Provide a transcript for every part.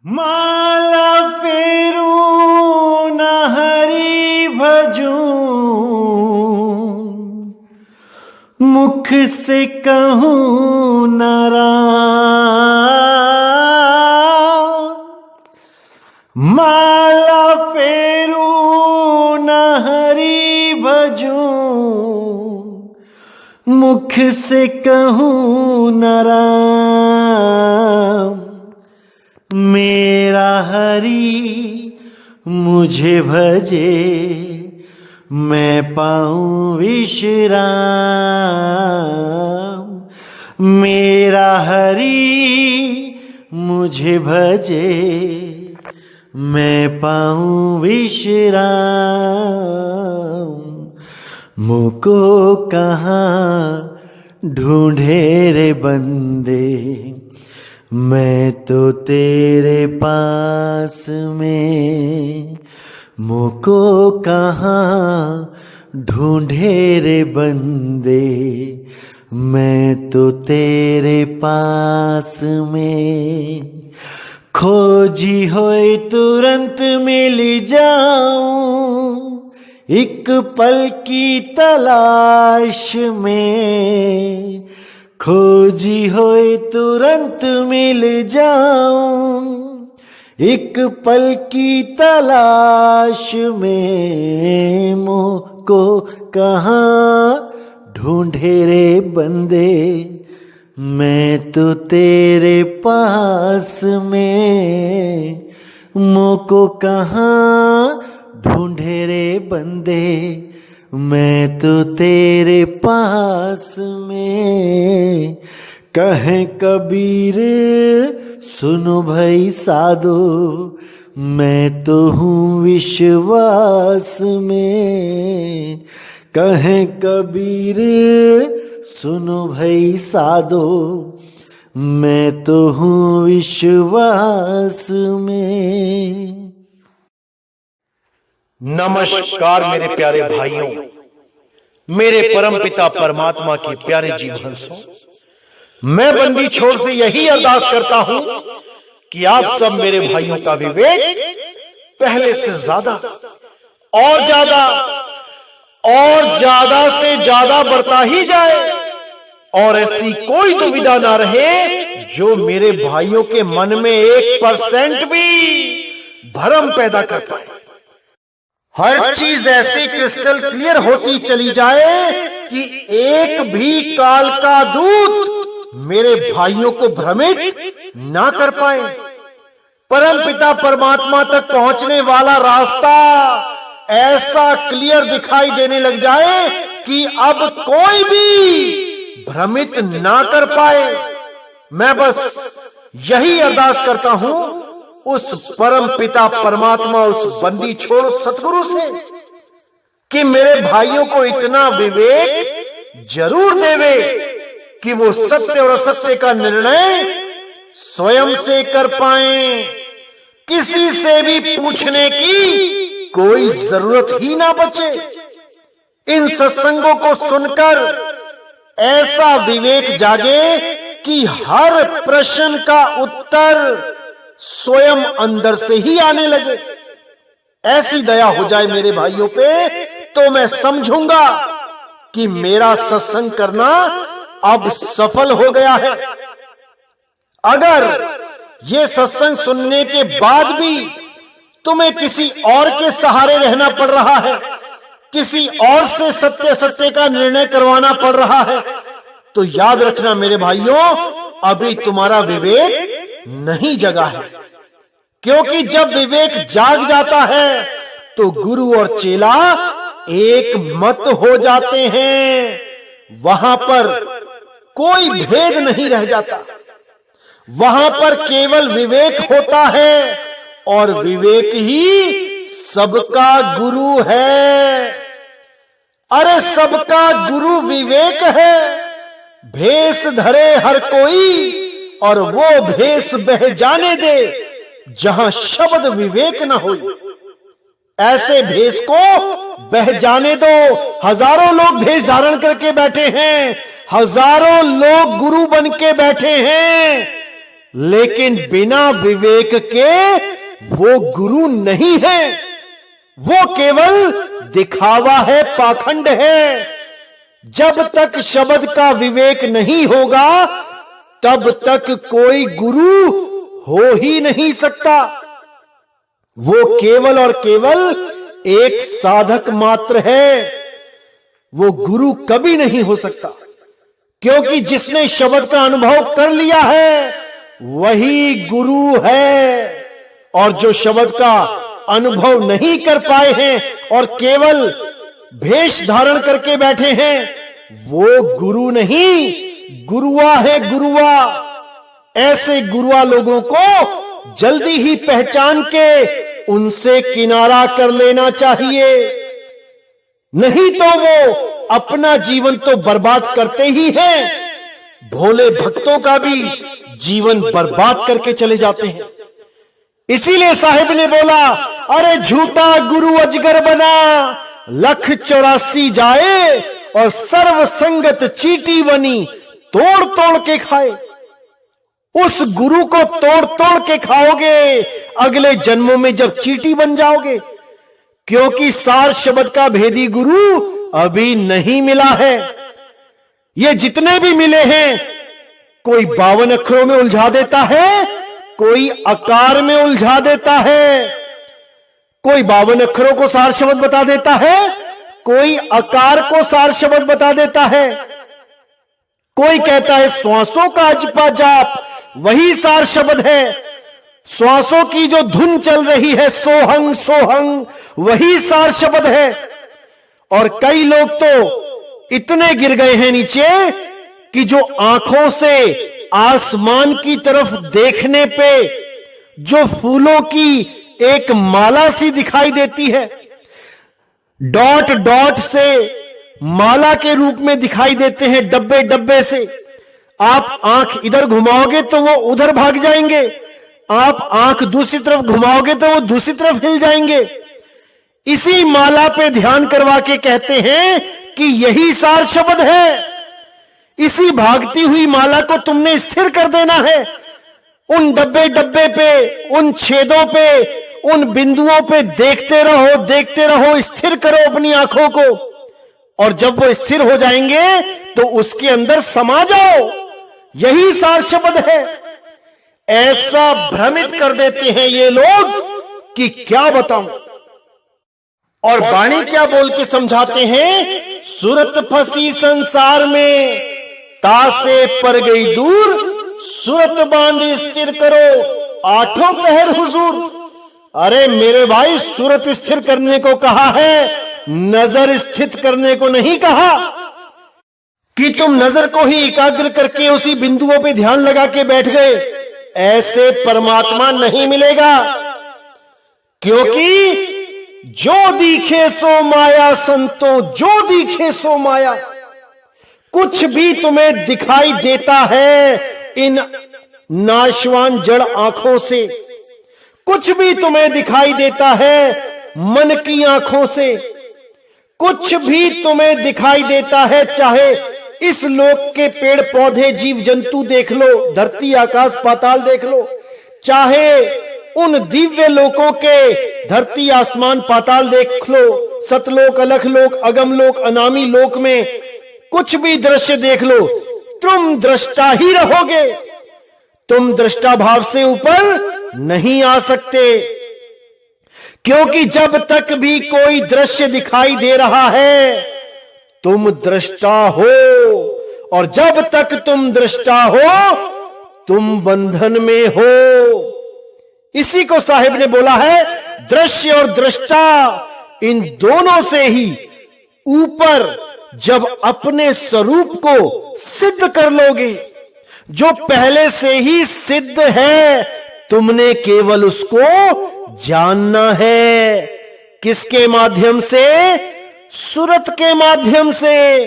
माला फेरूं न हरि भजूं, मुख से कहूं न राम। माला फेरूं न हरि भजूं, मुख से कहूं न राम। मेरा हरि मुझे भजे, मैं पाऊं विश्राम। मेरा हरि मुझे भजे, मैं पाऊं विश्राम। मुझको कहाँ ढूंढे रे बंदे, मैं तो तेरे पास में। मुझको कहाँ ढूंढे रे बंदे, मैं तो तेरे पास में। खोजी होए तुरंत मिल जाऊं, एक पल की तलाश में। खोजी होए तुरंत मिल जाऊं, एक पल की तलाश में। मुझको कहाँ ढूंढे रे बंदे, मैं तो तेरे पास में। मुझको कहाँ ढूंढे रे बंदे, मैं तो तेरे पास में। कहें कबीर सुनो भाई साधो, मैं तो हूँ विश्वास में। कहें कबीर सुनो भाई साधो, मैं तो हूँ विश्वास में। नमस्कार मेरे प्यारे भाइयों, मेरे परमपिता परमात्मा के प्यारे जीव हंसों। मैं बंदी छोड़ से यही अरदास करता हूं कि आप सब मेरे भाइयों का विवेक पहले से ज्यादा और ज्यादा से ज्यादा बढ़ता ही जाए, और ऐसी कोई दुविधा ना रहे जो मेरे भाइयों के मन में 1% भी भ्रम पैदा कर पाए। हर चीज ऐसी क्रिस्टल क्लियर होती चली जाए कि एक भी काल का दूत मेरे भाइयों को भ्रमित ना कर पाए। परम पिता परमात्मा तक पहुंचने वाला रास्ता ऐसा क्लियर दिखाई देने लग जाए कि अब कोई भी भ्रमित ना कर पाए। मैं बस यही अरदास करता हूं उस परम पिता परमात्मा, उस बंदी छोड़ सतगुरु से, कि मेरे भाइयों को इतना विवेक जरूर देवे कि वो सत्य और असत्य का निर्णय स्वयं से कर पाएं। किसी से भी पूछने की कोई जरूरत ही ना बचे। इन सत्संगों को सुनकर ऐसा विवेक जागे कि हर प्रश्न का उत्तर स्वयं अंदर से ही आने लगे। ऐसी दया हो जाए मेरे भाइयों पे तो मैं समझूंगा कि मेरा सत्संग करना अब सफल हो गया है। अगर ये सत्संग सुनने के बाद भी तुम्हें किसी और के सहारे रहना पड़ रहा है, किसी और से सत्य का निर्णय करवाना पड़ रहा है, तो याद रखना मेरे भाइयों, अभी तुम्हारा विवेक नहीं जगा है। क्योंकि जब विवेक जाग जाता है तो गुरु और चेला एक मत हो जाते हैं। वहां पर कोई भेद नहीं रह जाता। वहां पर केवल विवेक होता है, और विवेक ही सबका गुरु है। अरे सबका गुरु विवेक है। भेष धरे हर कोई, और वो भेष बह जाने दे जहां शब्द विवेक न हो। ऐसे भेष को बह जाने दो। हजारों लोग भेष धारण करके बैठे हैं, हजारों लोग गुरु बन के बैठे हैं, लेकिन बिना विवेक के वो गुरु नहीं है। वो केवल दिखावा है, पाखंड है। जब तक शब्द का विवेक नहीं होगा तब तक कोई गुरु हो ही नहीं सकता। वो केवल और केवल एक साधक मात्र है, वो गुरु कभी नहीं हो सकता। क्योंकि जिसने शब्द का अनुभव कर लिया है वही गुरु है, और जो शब्द का अनुभव नहीं कर पाए हैं और केवल भेष धारण करके बैठे हैं वो गुरु नहीं, गुरुआ है, गुरुआ। ऐसे गुरुआ लोगों को जल्दी ही पहचान के उनसे किनारा कर लेना चाहिए, नहीं तो वो अपना जीवन तो बर्बाद करते ही हैं, भोले भक्तों का भी जीवन बर्बाद करके चले जाते हैं। इसीलिए साहिब ने बोला, अरे झूठा गुरु अजगर बना, 1,84 जाए और सर्व संगत चींटी बनी, तोड़ तोड़ के खाए। उस गुरु को तोड़ तोड़ के खाओगे अगले जन्मों में जब चींटी बन जाओगे, क्योंकि सार शब्द का भेदी गुरु अभी नहीं मिला है। ये जितने भी मिले हैं, कोई 52 अक्षरों में उलझा देता है, कोई आकार में उलझा देता है, कोई 52 अक्षरों को सार शब्द बता देता है, कोई आकार को सार शब्द बता देता है, कोई कहता है श्वासों का जपा जाप वही सार शब्द है, श्वासों की जो धुन चल रही है सोहंग सोहंग वही सार शब्द है। और कई लोग तो इतने गिर गए हैं नीचे कि जो आंखों से आसमान की तरफ देखने पे जो फूलों की एक माला सी दिखाई देती है, डॉट डॉट से माला के रूप में दिखाई देते हैं, डब्बे डब्बे से। आप आंख इधर घुमाओगे तो वो उधर भाग जाएंगे, आप आंख दूसरी तरफ घुमाओगे तो वो दूसरी तरफ हिल जाएंगे। इसी माला पे ध्यान करवा के कहते हैं कि यही सार शब्द है। इसी भागती हुई माला को तुमने स्थिर कर देना है, उन डब्बे डब्बे पे, उन छेदों पे, उन बिंदुओं पे देखते रहो, स्थिर करो अपनी आंखों को। और जब वो स्थिर हो जाएंगे तो उसके अंदर समा जाओ, यही सार शब्द है। ऐसा भ्रमित कर देते हैं ये लोग कि क्या बताऊं। और वाणी क्या बोल के समझाते हैं, सूरत फंसी संसार में, तासे पर गई दूर, सूरत बांध स्थिर करो, 8 पहर हुजूर। अरे मेरे भाई, सूरत स्थिर करने को कहा है, नजर स्थित करने को नहीं कहा कि तुम नजर को ही एकाग्र करके उसी बिंदुओं पे ध्यान लगा के बैठ गए। ऐसे परमात्मा नहीं मिलेगा, क्योंकि जो दिखे सो माया संतों, जो दिखे सो माया। कुछ भी तुम्हें दिखाई देता है इन नाशवान जड़ आंखों से, कुछ भी तुम्हें दिखाई देता है मन की आंखों से, कुछ भी तुम्हें दिखाई देता है, चाहे इस लोक के पेड़ पौधे जीव जंतु देख लो, धरती आकाश पाताल देख लो, चाहे उन दिव्य लोकों के धरती आसमान पाताल देख लो, सतलोक अलखलोक अगमलोक अनामी लोक में कुछ भी दृश्य देख लो, तुम दृष्टा ही रहोगे, तुम दृष्टा भाव से ऊपर नहीं आ सकते। क्योंकि जब तक भी कोई दृश्य दिखाई दे रहा है तुम दृष्टा हो, और जब तक तुम दृष्टा हो तुम बंधन में हो। इसी को साहिब ने बोला है, दृश्य और दृष्टा इन दोनों से ही ऊपर जब अपने स्वरूप को सिद्ध कर लोगे, जो पहले से ही सिद्ध है, तुमने केवल उसको जानना है। किसके माध्यम से? सूरत के माध्यम से।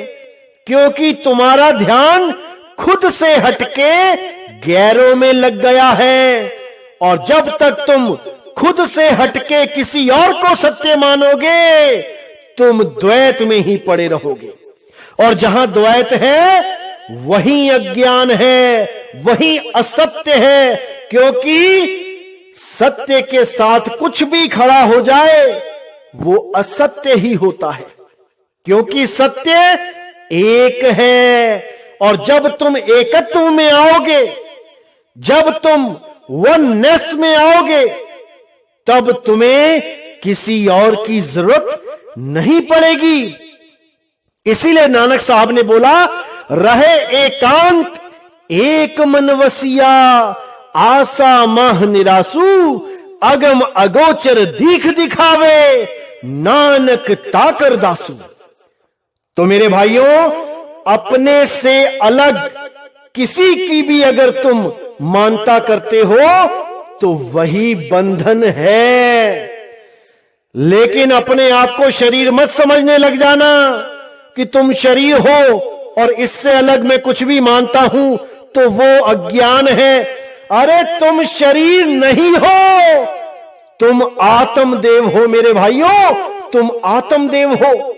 क्योंकि तुम्हारा ध्यान खुद से हटके गैरों में लग गया है, और जब तक तुम खुद से हटके किसी और को सत्य मानोगे तुम द्वैत में ही पड़े रहोगे। और जहां द्वैत है वही अज्ञान है, वही असत्य है। क्योंकि सत्य के साथ कुछ भी खड़ा हो जाए वो असत्य ही होता है, क्योंकि सत्य एक है। और जब तुम एकत्व में आओगे, जब तुम वननेस में आओगे, तब तुम्हें किसी और की जरूरत नहीं पड़ेगी। इसीलिए नानक साहब ने बोला, रहे एकांत एक मन वसिया, आशा माह निरासु, अगम अगोचर दीख दिखावे, नानक ताकर दासु। तो मेरे भाइयों, अपने से अलग किसी की भी अगर तुम मानता करते हो तो वही बंधन है। लेकिन अपने आप को शरीर मत समझने लग जाना कि तुम शरीर हो और इससे अलग मैं कुछ भी मानता हूं तो वो अज्ञान है। अरे तुम शरीर नहीं हो, तुम आत्मदेव हो मेरे भाइयों, तुम आत्मदेव हो।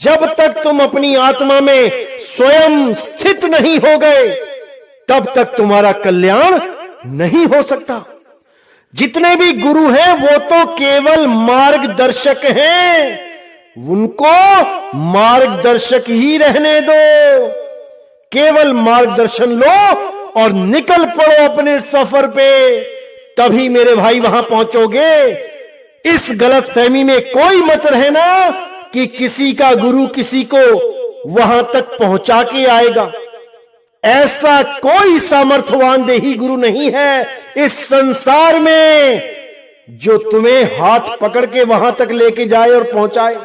जब तक तुम अपनी आत्मा में स्वयं स्थित नहीं हो गए तब तक तुम्हारा कल्याण नहीं हो सकता। जितने भी गुरु हैं वो तो केवल मार्गदर्शक हैं, उनको मार्गदर्शक ही रहने दो। केवल मार्गदर्शन लो और निकल पड़ो अपने सफर पे, तभी मेरे भाई वहां पहुंचोगे। इस गलतफहमी में कोई मत रहना कि किसी का गुरु किसी को वहां तक पहुंचा के आएगा। ऐसा कोई सामर्थ्यवान देही गुरु नहीं है इस संसार में जो तुम्हें हाथ पकड़ के वहां तक लेके जाए और पहुंचाए।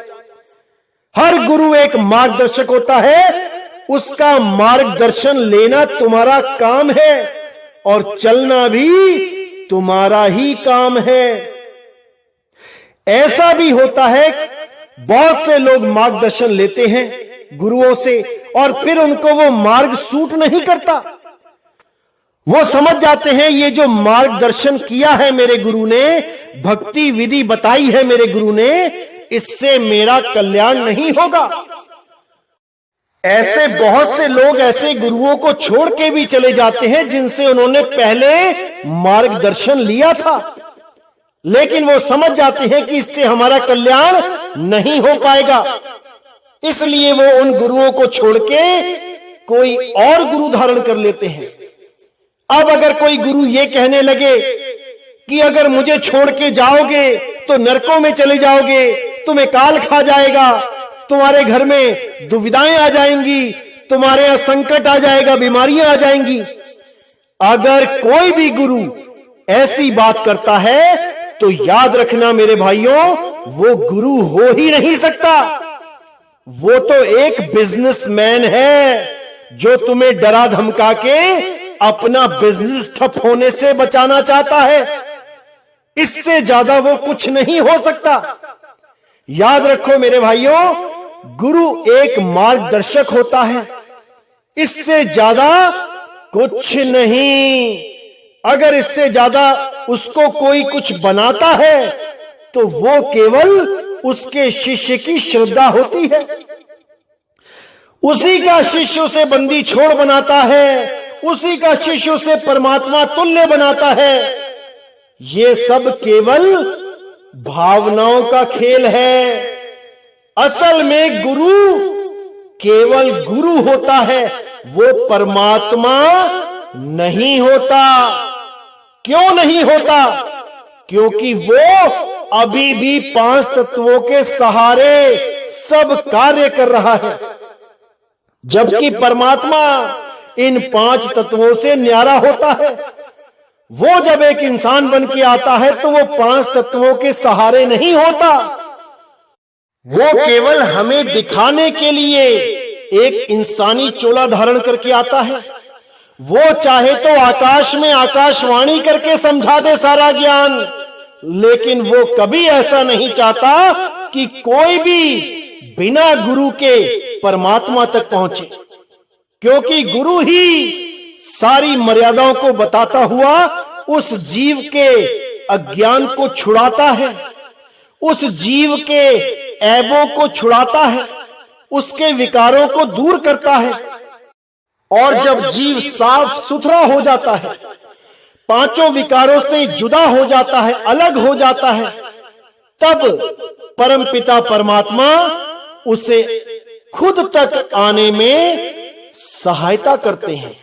हर गुरु एक मार्गदर्शक होता है, उसका मार्गदर्शन लेना तुम्हारा काम है और चलना भी तुम्हारा ही काम है। ऐसा भी होता है, बहुत से लोग मार्गदर्शन लेते हैं गुरुओं से और फिर उनको वो मार्ग सूट नहीं करता। वो समझ जाते हैं ये जो मार्गदर्शन किया है मेरे गुरु ने, भक्ति विधि बताई है मेरे गुरु ने, इससे मेरा कल्याण नहीं होगा। ऐसे बहुत से लोग ऐसे गुरुओं को छोड़ के भी चले जाते हैं जिनसे उन्होंने पहले मार्गदर्शन लिया था, लेकिन वो समझ जाते हैं कि इससे हमारा कल्याण नहीं हो पाएगा। इसलिए वो उन गुरुओं को छोड़ के कोई और गुरु धारण कर लेते हैं। अब अगर कोई गुरु ये कहने लगे कि अगर मुझे छोड़ के जाओगे तो नरकों में चले जाओगे, तुम्हें काल खा जाएगा, तुम्हारे घर में दुविधाएं आ जाएंगी, तुम्हारे यहां संकट आ जाएगा, बीमारियां आ जाएंगी। अगर कोई भी गुरु ऐसी बात करता है तो याद रखना मेरे भाइयों, वो गुरु हो ही नहीं सकता। वो तो एक बिजनेसमैन है जो तुम्हें डरा धमका के अपना बिजनेस ठप होने से बचाना चाहता है। इससे ज्यादा वो कुछ नहीं हो सकता। याद रखो मेरे भाइयों, गुरु एक मार्गदर्शक होता है, इससे ज्यादा कुछ नहीं। अगर इससे ज्यादा उसको कोई कुछ बनाता है तो वो केवल उसके शिष्य की श्रद्धा होती है। उसी का शिष्य उसे बंदी छोड़ बनाता है, उसी का शिष्य उसे परमात्मा तुल्य बनाता है। ये सब केवल भावनाओं का खेल है। असल में गुरु केवल गुरु होता है, वो परमात्मा नहीं होता। क्यों नहीं होता? क्योंकि वो अभी भी 5 तत्वों के सहारे सब कार्य कर रहा है, जबकि परमात्मा इन 5 तत्वों से न्यारा होता है। वो जब एक इंसान बन के आता है तो वो 5 तत्वों के सहारे नहीं होता। वो केवल हमें दिखाने के लिए एक इंसानी चोला धारण करके आता है। वो चाहे तो आकाश में आकाशवाणी करके समझा दे सारा ज्ञान, लेकिन वो कभी ऐसा नहीं चाहता कि कोई भी बिना गुरु के परमात्मा तक पहुंचे, क्योंकि गुरु ही सारी मर्यादाओं को बताता हुआ उस जीव के अज्ञान को छुड़ाता है, उस जीव के ऐबों को छुड़ाता है, उसके विकारों को दूर करता है। और जब जीव साफ सुथरा हो जाता है, पांचों विकारों से जुदा हो जाता है, अलग हो जाता है, तब परमपिता परमात्मा उसे खुद तक आने में सहायता करते हैं।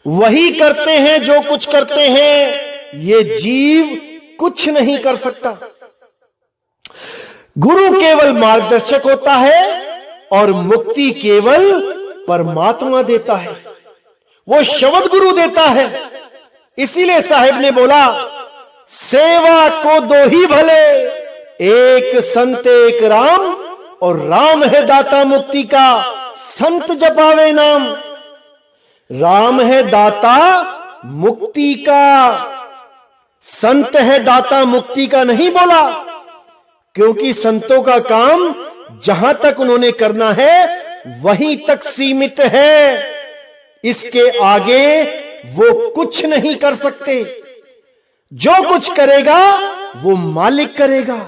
वही करते हैं जो कुछ करते हैं, ये जीव कुछ नहीं कर सकता। गुरु केवल मार्गदर्शक होता है और मुक्ति केवल परमात्मा देता है, वो शब्द गुरु देता है। इसीलिए साहिब ने बोला, सेवा को दो ही भले, एक संत एक राम, और राम है दाता मुक्ति का, संत जपावे नाम। राम है दाता मुक्ति का, संत है दाता मुक्ति का नहीं बोला, क्योंकि संतों का काम जहां तक उन्होंने करना है वहीं तक सीमित है, इसके आगे वो कुछ नहीं कर सकते। जो कुछ करेगा वो मालिक करेगा।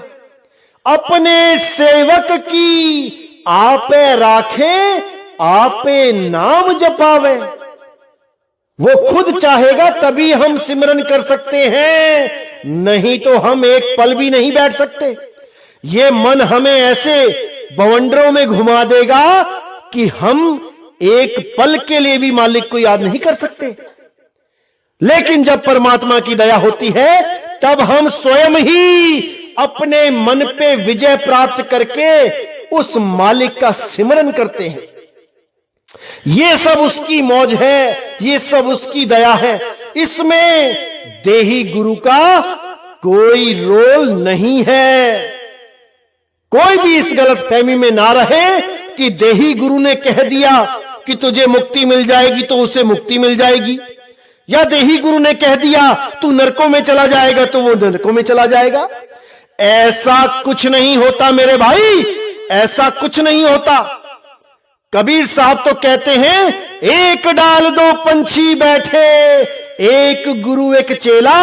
अपने सेवक की आपे राखे, आपे नाम जपावे। वो खुद चाहेगा तभी हम सिमरन कर सकते हैं, नहीं तो हम एक पल भी नहीं बैठ सकते। ये मन हमें ऐसे बवंडरों में घुमा देगा कि हम एक पल के लिए भी मालिक को याद नहीं कर सकते। लेकिन जब परमात्मा की दया होती है, तब हम स्वयं ही अपने मन पे विजय प्राप्त करके उस मालिक का सिमरन करते हैं। ये सब उसकी मौज है, ये सब उसकी दया है। इसमें देही गुरु का कोई रोल नहीं है। कोई भी इस गलतफहमी में ना रहे कि देही गुरु ने कह दिया कि तुझे मुक्ति मिल जाएगी तो उसे मुक्ति मिल जाएगी, या देही गुरु ने कह दिया तू नरकों में चला जाएगा तो वो नरकों में चला जाएगा। ऐसा कुछ नहीं होता मेरे भाई, ऐसा कुछ नहीं होता। कबीर साहब तो कहते हैं, एक डाल दो पंछी बैठे, एक गुरु एक चेला,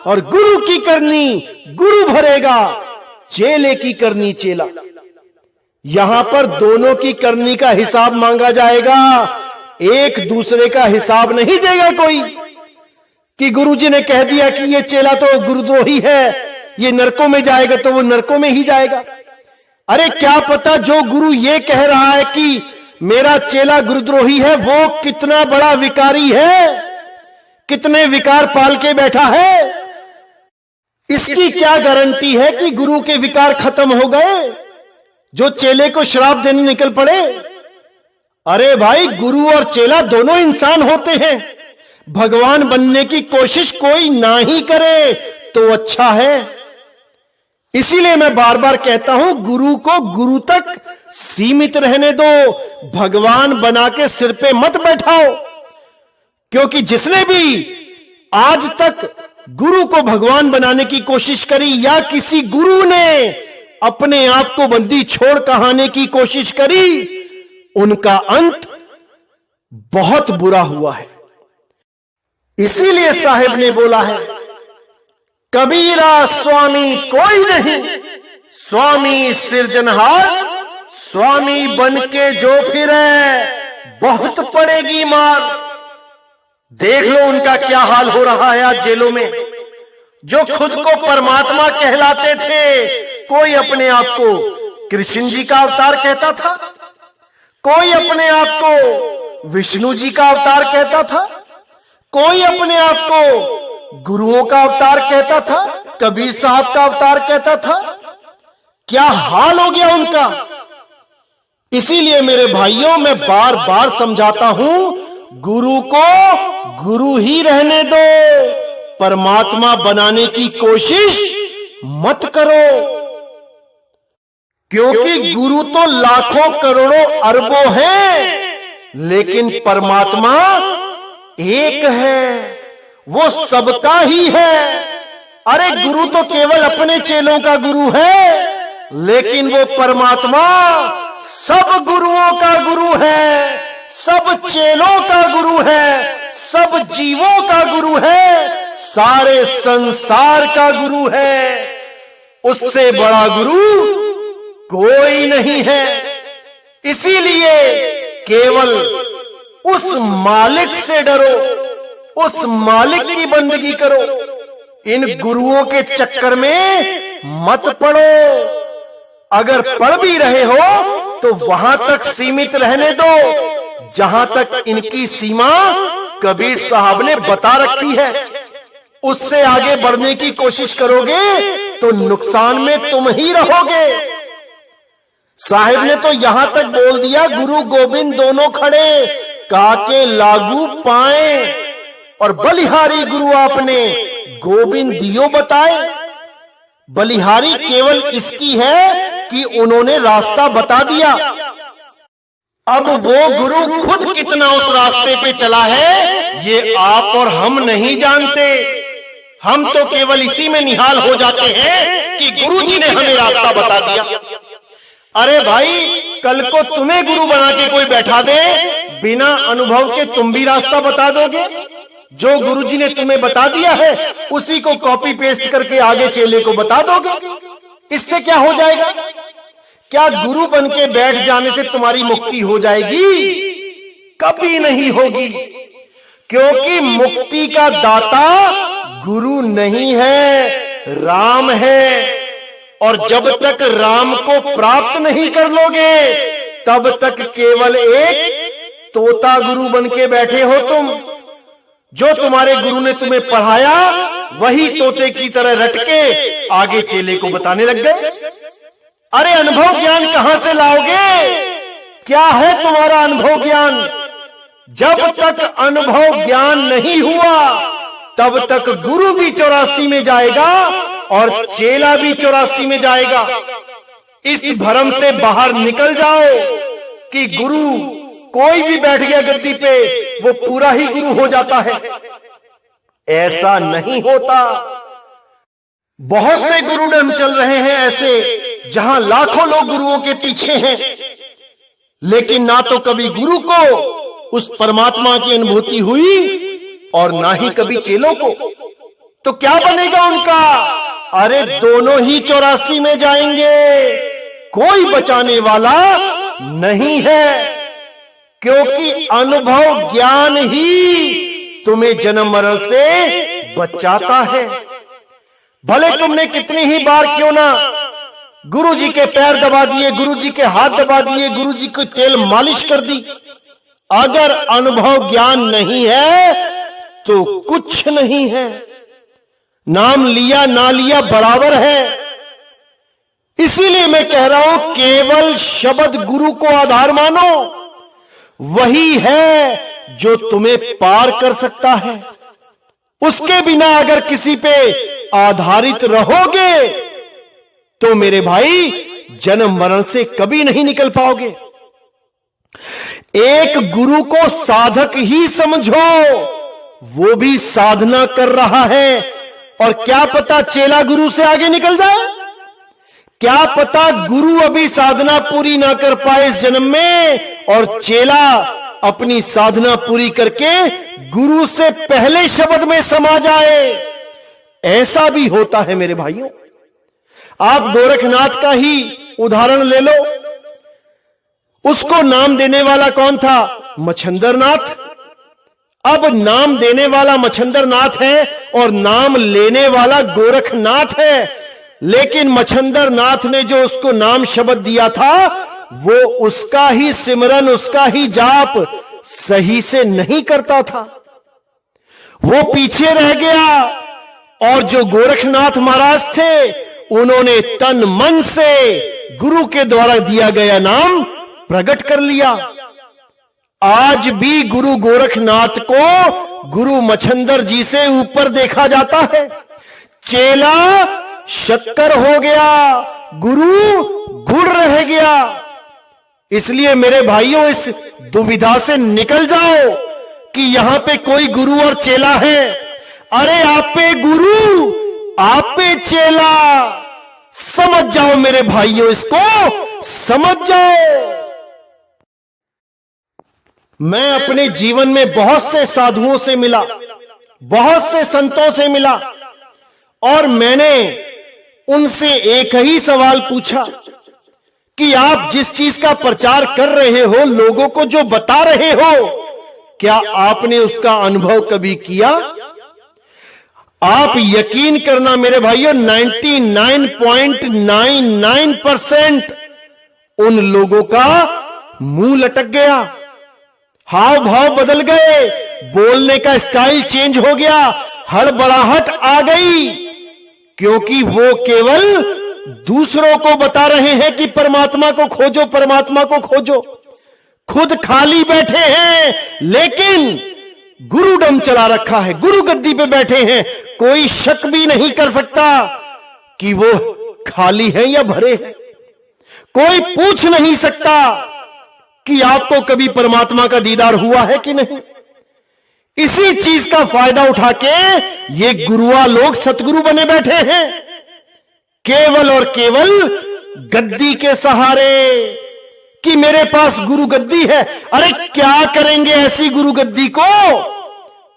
और गुरु की करनी गुरु भरेगा, चेले की करनी चेला। यहां पर दोनों की करनी का हिसाब मांगा जाएगा, एक दूसरे का हिसाब नहीं देगा कोई कि गुरुजी ने कह दिया कि ये चेला तो गुरुद्रोही है, ये नरकों में जाएगा तो वो नरकों में ही जाएगा। अरे क्या पता जो गुरु ये कह रहा है कि मेरा चेला गुरुद्रोही है, वो कितना बड़ा विकारी है, कितने विकार पाल के बैठा है। इसकी क्या गारंटी है कि गुरु के विकार खत्म हो गए, जो चेले को श्राप देने निकल पड़े। अरे भाई, गुरु और चेला दोनों इंसान होते हैं। भगवान बनने की कोशिश कोई ना ही करे तो अच्छा है। इसीलिए मैं बार बार कहता हूं, गुरु को गुरु तक सीमित रहने दो, भगवान बना के सिर पे मत बैठाओ। क्योंकि जिसने भी आज तक गुरु को भगवान बनाने की कोशिश करी, या किसी गुरु ने अपने आप को बंदी छोड़ कहाने की कोशिश करी, उनका अंत बहुत बुरा हुआ है। इसीलिए साहिब ने बोला है, कबीरा स्वामी कोई नहीं, स्वामी सिरजनहार, स्वामी बन के जो फिरे बहुत पड़ेगी मार। देख लो उनका क्या हाल हो रहा है आज जेलों में। जो खुद को परमात्मा कहलाते थे, कोई अपने आप को कृष्ण जी का अवतार कहता था, कोई अपने आप को विष्णु जी का अवतार कहता था, कोई अपने आप को गुरुओं का अवतार कहता था, कबीर साहब का अवतार कहता था। क्या हाल हो गया उनका। इसीलिए मेरे भाइयों, मैं बार बार समझाता हूं, गुरु को गुरु ही रहने दो, परमात्मा बनाने की कोशिश मत करो। क्योंकि गुरु तो लाखों करोड़ों अरबों हैं, लेकिन परमात्मा एक है, वो सबका ही है। अरे गुरु तो केवल अपने चेलों का गुरु है, लेकिन वो परमात्मा सब गुरुओं का गुरु है, सब चेलों का गुरु है, सब जीवों का गुरु है, सारे संसार का गुरु है। उससे बड़ा गुरु कोई नहीं है। इसीलिए केवल उस मालिक से डरो, उस मालिक की बंदगी करो। इन गुरुओं के चक्कर में मत पड़ो। अगर पढ़ भी रहे हो तो वहां तक सीमित रहने दो जहां तक इनकी सीमा कबीर साहब ने बता रखी है। उससे आगे बढ़ने की कोशिश करोगे तो नुकसान में तुम ही रहोगे। साहिब ने तो यहां तक बोल दिया, गुरु गोविंद दोनों खड़े काके लागू पाए, और बलिहारी गुरु आपने गोविंद दियो बताए। बलिहारी केवल इसकी है कि उन्होंने रास्ता बता दिया। अब वो गुरु खुद कितना उस रास्ते पे चला है ये आप और हम नहीं जानते। हम तो केवल इसी में निहाल हो जाते हैं कि गुरुजी ने हमें रास्ता बता दिया। अरे भाई, कल को तुम्हें गुरु बना के कोई बैठा दे, बिना अनुभव के तुम भी रास्ता बता दोगे? जो गुरुजी ने तुम्हें बता दिया है उसी को कॉपी पेस्ट करके आगे चेले को बता दोगे? इससे क्या हो जाएगा? क्या गुरु बन के बैठ जाने से तुम्हारी मुक्ति हो जाएगी? कभी नहीं होगी, क्योंकि मुक्ति का दाता गुरु नहीं है, राम है। और जब तक राम को प्राप्त नहीं कर लोगे तब तक केवल एक तोता गुरु बन के बैठे हो तुम। जो तुम्हारे गुरु ने तुम्हें पढ़ाया वही तोते की तरह रट के आगे चेले को बताने लग गए। अरे अनुभव ज्ञान कहां से लाओगे? क्या है तुम्हारा अनुभव ज्ञान? जब तक अनुभव ज्ञान नहीं हुआ तब तक गुरु भी 84 में जाएगा और चेला भी 84 में जाएगा। इस भ्रम से बाहर निकल जाओ कि गुरु कोई भी बैठ गया गद्दी पे वो पूरा ही गुरु हो जाता है। ऐसा नहीं होता। बहुत से गुरुडम चल रहे हैं ऐसे जहां लाखों लोग गुरुओं के पीछे हैं, लेकिन ना तो कभी गुरु को उस परमात्मा की अनुभूति हुई और ना ही कभी चेलों को। तो क्या बनेगा उनका? अरे दोनों ही 84 में जाएंगे, कोई बचाने वाला नहीं है, क्योंकि अनुभव ज्ञान ही तुम्हें जन्म मरण से बचाता है। भले तुमने कितनी ही बार क्यों ना गुरु जी के पैर दबा दिए, गुरु जी के हाथ दबा दिए, गुरु जी को तेल मालिश कर दी, अगर अनुभव ज्ञान नहीं है तो कुछ नहीं है। नाम लिया ना लिया बराबर है। इसीलिए मैं कह रहा हूं, केवल शब्द गुरु को आधार मानो, वही है जो तुम्हें पार कर सकता है। उसके बिना अगर किसी पे आधारित रहोगे तो मेरे भाई जन्म मरण से कभी नहीं निकल पाओगे। एक गुरु को साधक ही समझो, वो भी साधना कर रहा है, और क्या पता चेला गुरु से आगे निकल जाए। क्या पता गुरु अभी साधना पूरी ना कर पाए इस जन्म में और चेला अपनी साधना पूरी करके गुरु से पहले शब्द में समा जाए। ऐसा भी होता है मेरे भाइयों। आप गोरखनाथ का ही उदाहरण ले लो। उसको नाम देने वाला कौन था? मच्छंदरनाथ। अब नाम देने वाला मच्छंदरनाथ है और नाम लेने वाला गोरखनाथ है, लेकिन मच्छंदरनाथ ने जो उसको नाम शब्द दिया था वो उसका ही सिमरन, उसका ही जाप सही से नहीं करता था, वो पीछे रह गया। और जो गोरखनाथ महाराज थे उन्होंने तन मन से गुरु के द्वारा दिया गया नाम प्रकट कर लिया। आज भी गुरु गोरखनाथ को गुरु मच्छंदर जी से ऊपर देखा जाता है। चेला शक्कर हो गया, गुरु गुड़ रह गया। इसलिए मेरे भाइयों, इस दुविधा से निकल जाओ कि यहां पे कोई गुरु और चेला है। अरे आप पे गुरु, आप पे चेला। समझ जाओ मेरे भाइयों, इसको समझ जाओ। मैं अपने जीवन में बहुत से साधुओं से मिला, बहुत से संतों से मिला, और मैंने उनसे एक ही सवाल पूछा कि आप जिस चीज का प्रचार कर रहे हो, लोगों को जो बता रहे हो, क्या आपने उसका अनुभव कभी किया? आप यकीन करना मेरे भाइयों, 99.99% उन लोगों का मुंह लटक गया, हाव भाव बदल गए, बोलने का स्टाइल चेंज हो गया, हड़बड़ाहट आ गई, क्योंकि वो केवल दूसरों को बता रहे हैं कि परमात्मा को खोजो, परमात्मा को खोजो। खुद खाली बैठे हैं, लेकिन गुरुडम चला रखा है, गुरु गद्दी पे बैठे हैं। कोई शक भी नहीं कर सकता कि वो खाली है या भरे हैं। कोई पूछ नहीं सकता कि आपको कभी परमात्मा का दीदार हुआ है कि नहीं। इसी चीज का फायदा उठा के ये गुरुआ लोग सतगुरु बने बैठे हैं, केवल और केवल गद्दी के सहारे कि मेरे पास गुरु गद्दी है। अरे क्या करेंगे ऐसी गुरु गद्दी को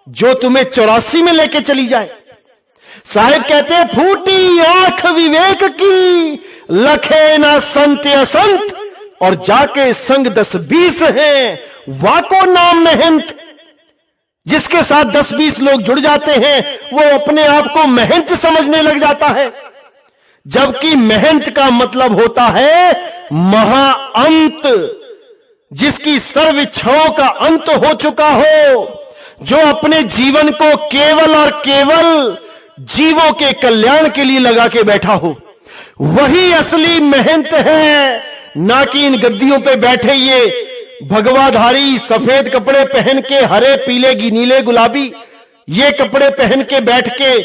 जो तुम्हें 84 में लेके चली जाए। साहिब कहते हैं, फूटी आंख विवेक की, लखे ना संत असंत, और जाके संग 10-20 हैं, वाको नाम महंत। जिसके साथ 10-20 लोग जुड़ जाते हैं वो अपने आप को महंत समझने लग जाता है, जबकि महंत का मतलब होता है महाअंत, जिसकी सर्व इच्छाओं का अंत हो चुका हो, जो अपने जीवन को केवल और केवल जीवों के कल्याण के लिए लगा के बैठा हो। वही असली महंत है, ना कि इन गद्दियों पे बैठे ये भगवाधारी सफेद कपड़े पहन के, हरे पीले नीले गुलाबी ये कपड़े पहन के बैठ के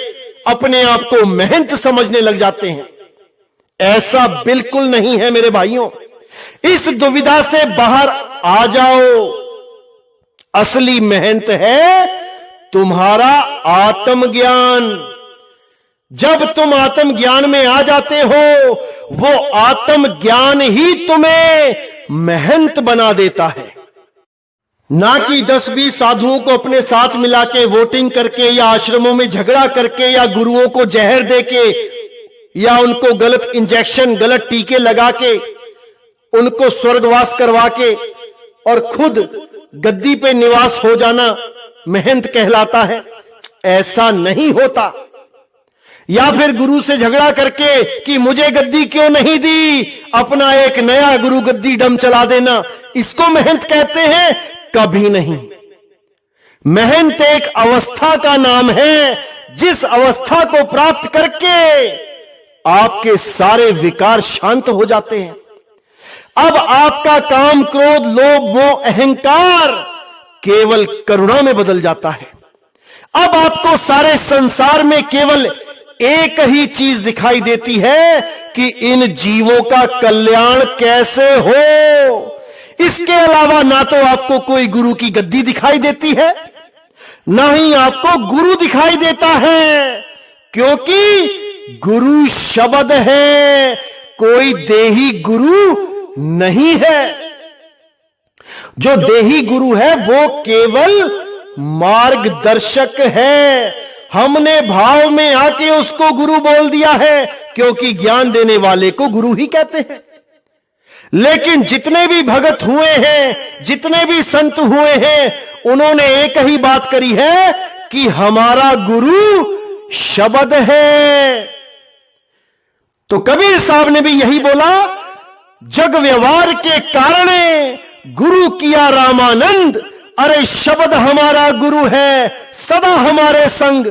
अपने आप को महंत समझने लग जाते हैं। ऐसा बिल्कुल नहीं है मेरे भाइयों। इस दुविधा से बाहर आ जाओ। असली महंत है तुम्हारा आत्मज्ञान। जब तुम आत्मज्ञान में आ जाते हो, वो आत्मज्ञान ही तुम्हें महंत बना देता है, ना कि 10-20 साधुओं को अपने साथ मिला के वोटिंग करके, या आश्रमों में झगड़ा करके, या गुरुओं को जहर देके, या उनको गलत इंजेक्शन, गलत टीके लगा के उनको स्वर्गवास करवा के और खुद गद्दी पे निवास हो जाना महंत कहलाता है। ऐसा नहीं होता। या फिर गुरु से झगड़ा करके कि मुझे गद्दी क्यों नहीं दी, अपना एक नया गुरु गद्दी डम चला देना, इसको महंत कहते हैं? कभी नहीं। महंत एक अवस्था का नाम है, जिस अवस्था को प्राप्त करके आपके सारे विकार शांत हो जाते हैं। अब आपका काम, क्रोध, लोभ, मोह, अहंकार केवल करुणा में बदल जाता है। अब आपको सारे संसार में केवल एक ही चीज दिखाई देती है कि इन जीवों का कल्याण कैसे हो। इसके अलावा ना तो आपको कोई गुरु की गद्दी दिखाई देती है, ना ही आपको गुरु दिखाई देता है, क्योंकि गुरु शब्द है, कोई देही गुरु नहीं है। जो देही गुरु है वो केवल मार्गदर्शक है। हमने भाव में आके उसको गुरु बोल दिया है, क्योंकि ज्ञान देने वाले को गुरु ही कहते हैं। लेकिन जितने भी भगत हुए हैं, जितने भी संत हुए हैं, उन्होंने एक ही बात करी है कि हमारा गुरु शब्द है। तो कबीर साहब ने भी यही बोला, जग व्यवहार के कारण गुरु किया रामानंद, अरे शब्द हमारा गुरु है, सदा हमारे संग।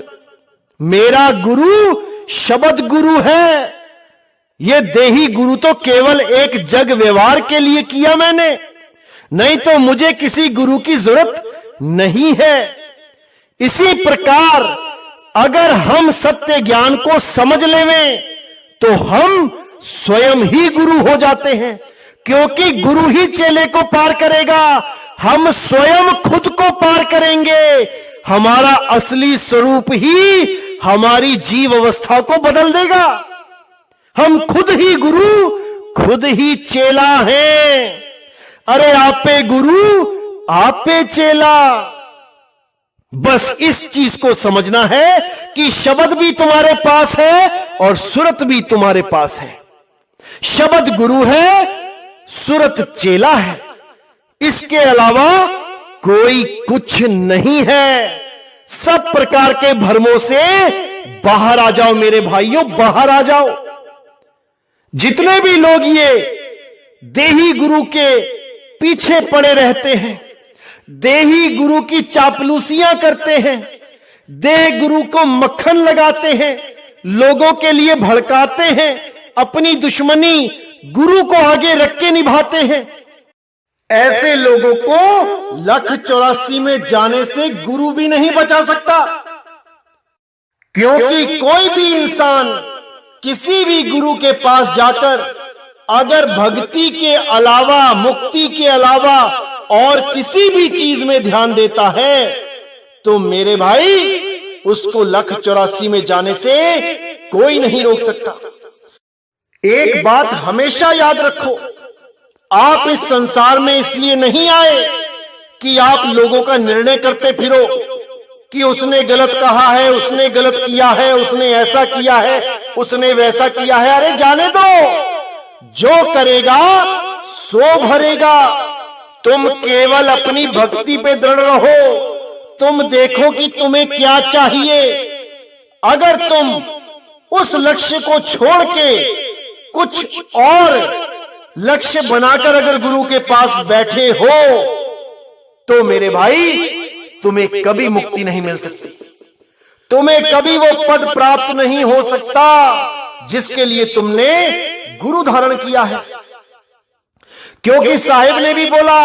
मेरा गुरु शब्द गुरु है। ये देही गुरु तो केवल एक जग व्यवहार के लिए किया मैंने, नहीं तो मुझे किसी गुरु की जरूरत नहीं है। इसी प्रकार अगर हम सत्य ज्ञान को समझ लेवें तो हम स्वयं ही गुरु हो जाते हैं, क्योंकि गुरु ही चेले को पार करेगा। हम स्वयं खुद को पार करेंगे। हमारा असली स्वरूप ही हमारी जीव अवस्था को बदल देगा। हम खुद ही गुरु, खुद ही चेला हैं। अरे आप पे गुरु, आप पे चेला। बस इस चीज को समझना है कि शब्द भी तुम्हारे पास है और सुरत भी तुम्हारे पास है। शब्द गुरु है, सुरत चेला है। इसके अलावा कोई कुछ नहीं है। सब प्रकार के भ्रमों से बाहर आ जाओ मेरे भाइयों, बाहर आ जाओ। जितने भी लोग ये देही गुरु के पीछे पड़े रहते हैं, देही गुरु की चापलूसियां करते हैं, देह गुरु को मक्खन लगाते हैं, लोगों के लिए भड़काते हैं, अपनी दुश्मनी गुरु को आगे रख के निभाते हैं, ऐसे लोगों को 1,84 में जाने से गुरु भी नहीं बचा सकता। क्योंकि कोई भी इंसान किसी भी गुरु के पास जाकर अगर भक्ति के अलावा, मुक्ति के अलावा और किसी भी चीज में ध्यान देता है तो मेरे भाई उसको 1,84 में जाने से कोई नहीं रोक सकता। एक बात हमेशा याद रखो, आप इस संसार में इसलिए नहीं आए कि आप लोगों का निर्णय करते फिरो कि उसने गलत कहा है, उसने गलत किया है, उसने ऐसा किया है, उसने वैसा किया है। अरे जाने दो, जो करेगा सो भरेगा। तुम केवल अपनी भक्ति पे दृढ़ रहो। तुम देखो कि तुम्हें क्या चाहिए। अगर तुम उस लक्ष्य को छोड़ के कुछ और लक्ष्य बनाकर अगर गुरु के पास बैठे हो तो मेरे भाई तुम्हें कभी मुक्ति नहीं मिल सकती, तुम्हें कभी वो पद प्राप्त नहीं हो सकता जिसके लिए तुमने गुरु धारण किया है। क्योंकि साहिब ने भी बोला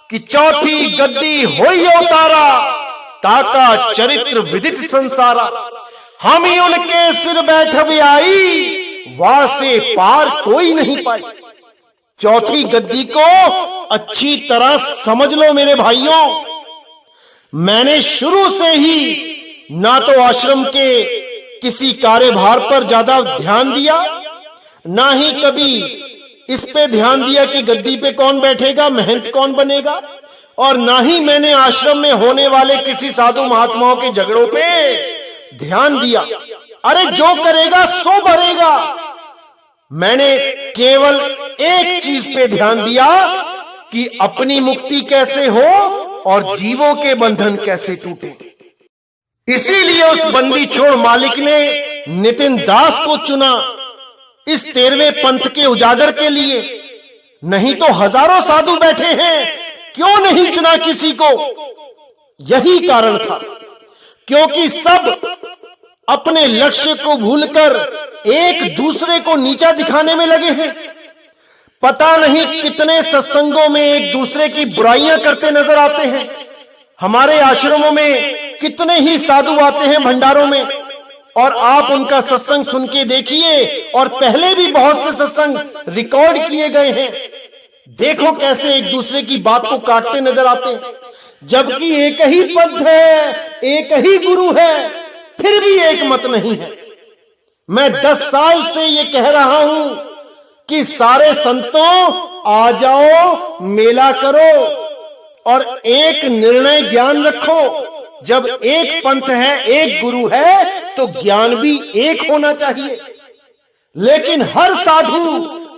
कि चौथी गद्दी होई अवतारा, ताका चरित्र विदित संसारा। हम ही उनके सिर बैठ आई, वासे पार कोई नहीं पाई। चौथी गद्दी को अच्छी तरह समझ लो मेरे भाइयों। मैंने शुरू से ही ना तो आश्रम के किसी कार्यभार पर ज्यादा ध्यान दिया, ना ही कभी इस पे ध्यान दिया कि गद्दी पे कौन बैठेगा, महंत कौन बनेगा, और ना ही मैंने आश्रम में होने वाले किसी साधु महात्माओं के झगड़ों पे ध्यान दिया। अरे जो करेगा सो भरेगा। मैंने केवल एक चीज पे ध्यान दिया कि अपनी मुक्ति कैसे हो और जीवों के बंधन कैसे टूटे। इसीलिए उस बंदी छोड़ मालिक ने नितिन दास को चुना इस 13वें पंथ के उजागर के लिए। नहीं तो हजारों साधु बैठे हैं, क्यों नहीं चुना किसी को? यही कारण था, क्योंकि सब अपने लक्ष्य को भूलकर एक दूसरे को नीचा दिखाने में लगे हैं। पता नहीं कितने सत्संगों में एक दूसरे की बुराइयां करते नजर आते हैं। हमारे आश्रमों में कितने ही साधु आते हैं भंडारों में, और आप उनका सत्संग सुन के देखिए, और पहले भी बहुत से सत्संग रिकॉर्ड किए गए हैं। देखो कैसे एक दूसरे की बात को काटते नजर आते हैं, जबकि एक ही पद है, एक ही गुरु है, फिर भी एक मत नहीं है। मैं 10 साल से ये कह रहा हूं कि सारे संतों आ जाओ, मेला करो और एक निर्णय ज्ञान रखो। जब एक पंथ है, एक गुरु है, तो ज्ञान भी एक होना चाहिए। लेकिन हर साधु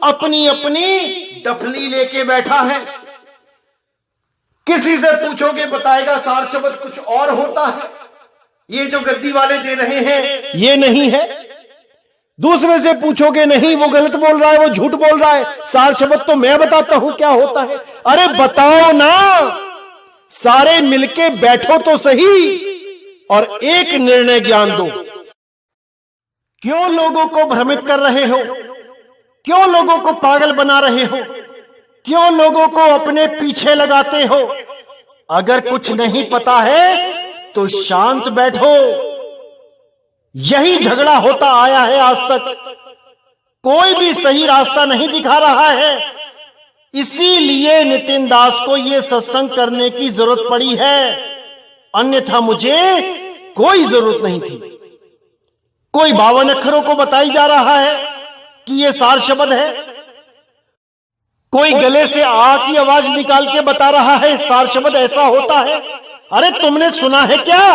अपनी अपनी डफली लेके बैठा है। किसी से पूछोगे बताएगा सार शब्द कुछ और होता है, ये जो गद्दी वाले दे रहे हैं ये नहीं है। दूसरे से पूछोगे नहीं, वो गलत बोल रहा है, वो झूठ बोल रहा है, सार शब्द तो मैं बताता हूं क्या होता है। अरे बताओ ना, सारे मिलके बैठो तो सही और एक निर्णय ज्ञान दो। क्यों लोगों को भ्रमित कर रहे हो? क्यों लोगों को पागल बना रहे हो? क्यों लोगों को अपने पीछे लगाते हो? अगर कुछ नहीं पता है तो शांत बैठो। यही झगड़ा होता आया है आज तक। कोई भी सही रास्ता नहीं दिखा रहा है। इसीलिए नितिन दास को यह सत्संग करने की जरूरत पड़ी है, अन्यथा मुझे कोई जरूरत नहीं थी। कोई 52 अक्षरों को बताई जा रहा है कि यह सार शब्द है, कोई गले से आ की आवाज निकाल के बता रहा है सार शब्द ऐसा होता है। अरे तुमने सुना है क्या?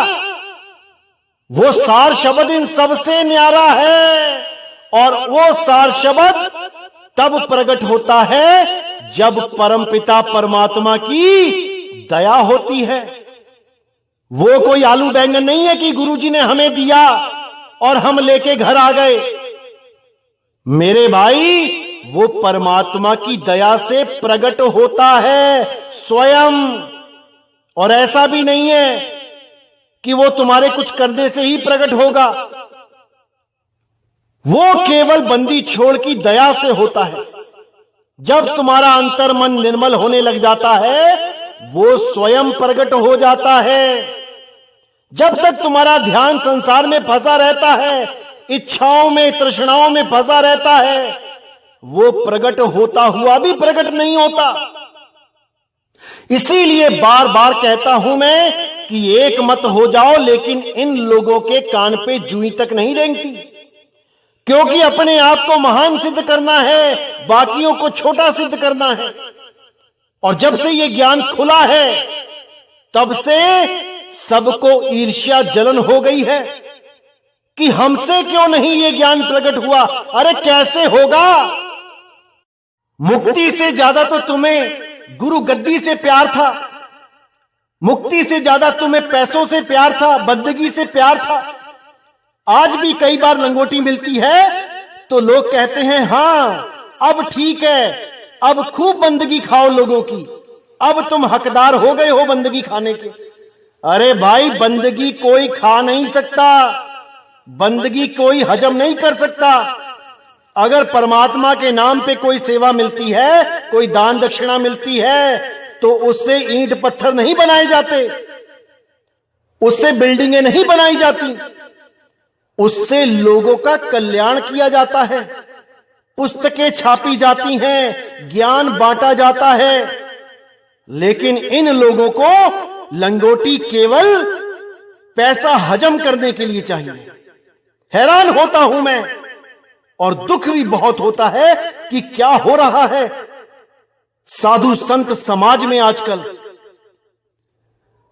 वो सार शब्द इन सबसे न्यारा है, और वो सार शब्द तब प्रकट होता है जब परमपिता परमात्मा की दया होती है। वो कोई आलू बैंगन नहीं है कि गुरुजी ने हमें दिया और हम लेके घर आ गए। मेरे भाई, वो परमात्मा की दया से प्रकट होता है स्वयं। और ऐसा भी नहीं है कि वो तुम्हारे कुछ करने से ही प्रकट होगा। वो केवल बंदी छोड़ की दया से होता है। जब तुम्हारा अंतर मन निर्मल होने लग जाता है, वो स्वयं प्रकट हो जाता है। जब तक तुम्हारा ध्यान संसार में फंसा रहता है, इच्छाओं में, तृष्णाओं में फंसा रहता है, वो प्रकट होता हुआ भी प्रकट नहीं होता। इसीलिए बार बार कहता हूं मैं कि एक मत हो जाओ, लेकिन इन लोगों के कान पे जूई तक नहीं रेंगती। क्योंकि अपने आप को महान सिद्ध करना है, बाकियों को छोटा सिद्ध करना है। और जब से ये ज्ञान खुला है, तब से सबको ईर्ष्या जलन हो गई है कि हमसे क्यों नहीं ये ज्ञान प्रकट हुआ। अरे कैसे होगा? मुक्ति से ज्यादा तो तुम्हें गुरु गद्दी से प्यार था, मुक्ति से ज्यादा तुम्हें पैसों से प्यार था, बंदगी से प्यार था। आज भी कई बार लंगोटी मिलती है तो लोग कहते हैं हां अब ठीक है, अब खूब बंदगी खाओ लोगों की, अब तुम हकदार हो गए हो बंदगी खाने के। अरे भाई, बंदगी कोई खा नहीं सकता, बंदगी कोई हजम नहीं कर सकता। अगर परमात्मा के नाम पे कोई सेवा मिलती है, कोई दान दक्षिणा मिलती है, तो उससे ईंट पत्थर नहीं बनाए जाते, उससे बिल्डिंगें नहीं बनाई जाती, उससे लोगों का कल्याण किया जाता है, पुस्तकें छापी जाती हैं, ज्ञान बांटा जाता है। लेकिन इन लोगों को लंगोटी केवल पैसा हजम करने के लिए चाहिए। हैरान होता हूं मैं, और दुख भी बहुत होता है कि क्या हो रहा है साधु संत समाज में आजकल।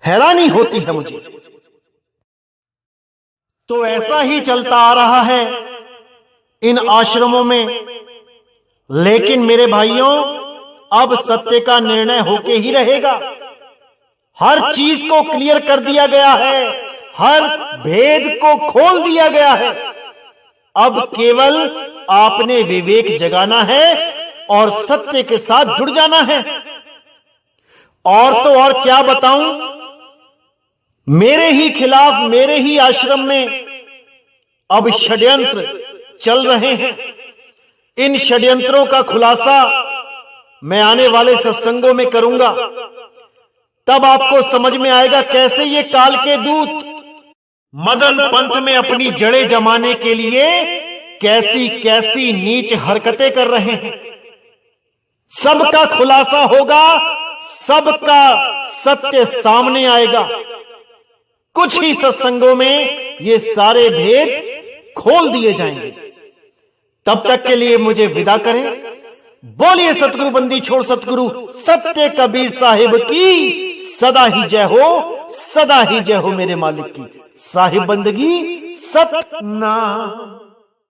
हैरानी होती है मुझे। तो ऐसा ही चलता आ रहा है इन आश्रमों में। लेकिन मेरे भाइयों, अब सत्य का निर्णय होके ही रहेगा। हर चीज को क्लियर कर दिया गया है, हर भेद को खोल दिया गया है। अब केवल आपने विवेक जगाना है और सत्य के साथ जुड़ जाना है। और तो और क्या बताऊं, मेरे ही खिलाफ, मेरे ही आश्रम में अब षड्यंत्र चल रहे हैं। इन षड्यंत्रों का खुलासा मैं आने वाले सत्संगों में करूंगा। तब आपको समझ में आएगा कैसे ये काल के दूत मदन पंथ में अपनी जड़ें जमाने के लिए कैसी कैसी नीच हरकतें कर रहे हैं। सबका खुलासा होगा, सबका सत्य सामने आएगा। कुछ ही सत्संगों में ये सारे भेद खोल दिए जाएंगे। तब तक के लिए मुझे विदा करें। बोलिए सतगुरु बंदी छोड़ सतगुरु सत्य कबीर साहिब की सदा ही जय हो, सदा ही जय हो मेरे मालिक की। साहिब बंदगी सतनाम।